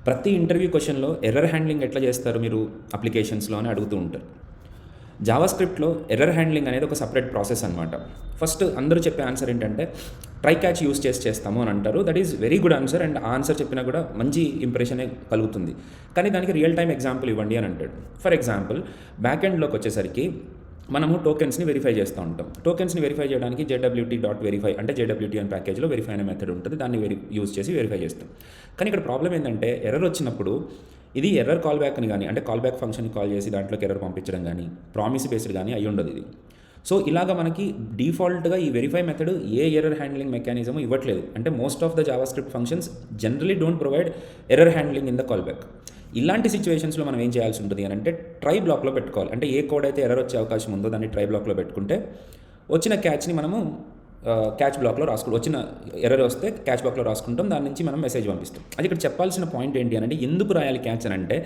ప్రతి ఇంటర్వ్యూ క్వశ్చన్లో error handling ఎట్లా చేస్తారు మీరు అప్లికేషన్స్లో అని అడుగుతూ ఉంటారు. జావా స్క్రిప్ట్లో ఎర్రర్ హ్యాండ్లింగ్ అనేది ఒక సపరేట్ ప్రాసెస్ అనమాట. ఫస్ట్ అందరూ చెప్పే ఆన్సర్ ఏంటంటే ట్రై క్యాచ్ యూస్ చేస్తాము అని అంటారు. That is very good answer, and ఆ ఆన్సర్ చెప్పినా కూడా మంచి ఇంప్రెషనే కలుగుతుంది. కానీ దానికి రియల్ టైం ఎగ్జాంపుల్ ఇవ్వండి అని అంటాడు. ఫర్ ఎగ్జాంపుల్ బ్యాక్ ఎండ్లోకి వచ్చేసరికి మనము టోకెన్స్ని వెరిఫై చేస్తూ ఉంటాం. టోకెన్స్ని వెరిఫై చేయడానికి JWT.verify అంటే JWT అనే ప్యాకేజ్లో వెరిఫై అనే మెథడ్ ఉంటుంది. దాన్ని యూజ్ చేసి వెరిఫై చేస్తాం. కానీ ఇక్కడ ప్రాబ్లం ఏంటంటే ఎర్రర్ వచ్చినప్పుడు ఇది ఎర్రర్ కాల్ బ్యాక్ అని కానీ, అంటే కాల్ బ్యాక్ ఫంక్షన్ని కాల్ చేసి దాంట్లోకి ఎర్రర్ పంపించడం కానీ, ప్రామిస్ బేస్డ్ కానీ అయ్యి ఉండదు ఇది. సో ఇలాగా మనకి డిఫాల్ట్గా ఈ వెరిఫై మెథడ్ ఏ ఎర్రర్ హ్యాండ్లింగ్ మెకానిజం ఇవ్వట్లేదు. అంటే most of the Java script functions generally don't provide error handling in the call back. ఇలాంటి సిచ్యువేషన్స్లో మనం ఏం చేయాల్సి ఉంటుంది అని అంటే ట్రై బ్లాక్లో పెట్టుకోవాలి. అంటే ఏ కోడ్ అయితే ఎర్రర్ వచ్చే అవకాశం ఉందో దాన్ని ట్రై బ్లాక్లో పెట్టుకుంటే వచ్చిన క్యాచ్ని మనము క్యాచ్ బ్లాక్లో రాసుకుంటాం. వచ్చిన ఎర్రర్ వస్తే క్యాచ్ బ్లాక్లో రాసుకుంటాం. దాని నుంచి మనం మెసేజ్ పంపిస్తాం. అది ఇక్కడ చెప్పాల్సిన పాయింట్ ఏంటి అని అంటే ఎందుకు రాయాలి క్యాచ్ అని అంటే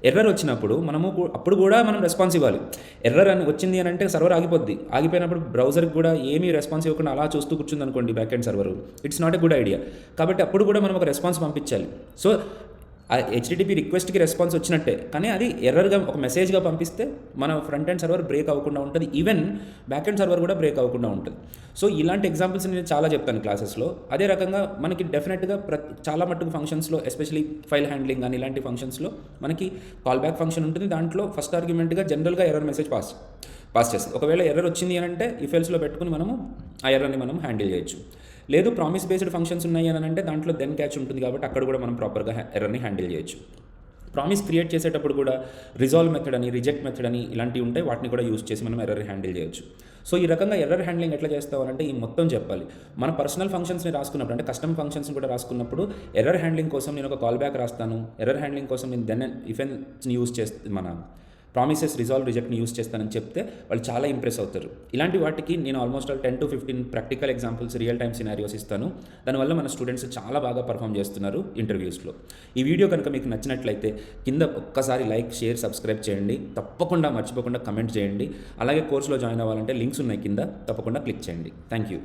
ఎర్రర్ వచ్చినప్పుడు మనము అప్పుడు కూడా మనం రెస్పాన్స్ ఇవ్వాలి. ఎర్రర్ అని వచ్చింది అని అంటే సర్వర్ ఆగిపోద్ది. ఆగిపోయినప్పుడు బ్రౌజర్కి కూడా ఏమీ రెస్పాన్స్ ఇవ్వకుండా అలా చూస్తూ కూర్చుంది అనుకోండి back end server, it's not a good idea. కాబట్టి అప్పుడు కూడా మనం ఒక రెస్పాన్స్ పంపించాలి. సో ఆ HTTP రిక్వెస్ట్కి రెస్పాన్స్ వచ్చినట్టే, కానీ అది ఎర్రర్గా ఒక మెసేజ్గా పంపిస్తే మన ఫ్రంట్ ఎండ్ సర్వర్ బ్రేక్ అవ్వకుండా ఉంటుంది. ఈవెన్ బ్యాక్ ఎండ్ సర్వర్ కూడా బ్రేక్ అవ్వకుండా ఉంటుంది. సో ఇలాంటి ఎగ్జాంపుల్స్ నేను చాలా చెప్తాను క్లాసెస్లో. అదే రకంగా మనకి డెఫినెట్గా చాలా మట్టుకు ఫంక్షన్స్లో, ఎస్పెషలీ ఫైల్ హ్యాండ్లింగ్ అని ఇలాంటి ఫంక్షన్స్లో మనకి కాల్ బ్యాక్ ఫంక్షన్ ఉంటుంది. దాంట్లో ఫస్ట్ ఆర్గ్యుమెంట్గా జనరల్గా ఎర్రర్ మెసేజ్ పాస్ చేస్తుంది. ఒకవేళ ఎర్రర్ వచ్చింది అని అంటే ఇఫ్ ఎల్స్లో పెట్టుకుని మనము ఆ ఎర్రర్ని మనం హ్యాండిల్ చేయొచ్చు. లేదు ప్రామిస్ బేస్డ్ ఫంక్షన్స్ ఉన్నాయి అని అంటే దాంట్లో దెన్ క్యాచ్ ఉంటుంది కాబట్టి అక్కడ కూడా మనం ప్రాపర్గా ఎర్రర్ని హ్యాండిల్ చేయొచ్చు. ప్రామిస్ క్రియేట్ చేసేటప్పుడు కూడా రిజాల్వ్ మెథడ్ అని, రిజెక్ట్ మెథడ్ అని ఇలాంటివి ఉంటాయి. వాటిని కూడా యూజ్ చేసి మనం ఎర్రర్ హ్యాండిల్ చేయొచ్చు. సో ఈ రకంగా ఎర్రర్ హ్యాండ్లింగ్ ఎట్లా చేస్తామనంటే ఈ మొత్తం చెప్పాలి. మన పర్సనల్ ఫంక్షన్స్ని రాసుకున్నప్పుడు, అంటే కస్టమ్ ఫంక్షన్స్ని కూడా రాసుకున్నప్పుడు ఎర్రర్ హ్యాండ్లింగ్ కోసం నేను ఒక కాల్ బ్యాక్ రాస్తాను. ఎర్రర్ హ్యాండ్లింగ్ కోసం నేను దెన్ ఇఫ్ ఎల్స్ని యూజ్ చేస్తే మన ప్రామిసెస్ రిజాల్వ్ రిజెక్ట్ని యూజ్ చేస్తానని చెప్తే వాళ్ళు చాలా ఇంప్రెస్ అవుతారు. ఇలాంటి వాటికి నేను almost 10 to 15 practical examples, real time scenarios ఇస్తాను. దానివల్ల మన స్టూడెంట్స్ చాలా బాగా పర్ఫామ్ చేస్తున్నారు ఇంటర్వ్యూస్లో. ఈ వీడియో కనుక మీకు నచ్చినట్లయితే కింద ఒక్కసారి లైక్, షేర్, సబ్స్క్రైబ్ చేయండి. తప్పకుండా మర్చిపోకుండా కమెంట్ చేయండి. అలాగే కోర్సులో జాయిన్ అవ్వాలంటే లింక్స్ ఉన్నాయి కింద, తప్పకుండా క్లిక్ చేయండి. Thank you.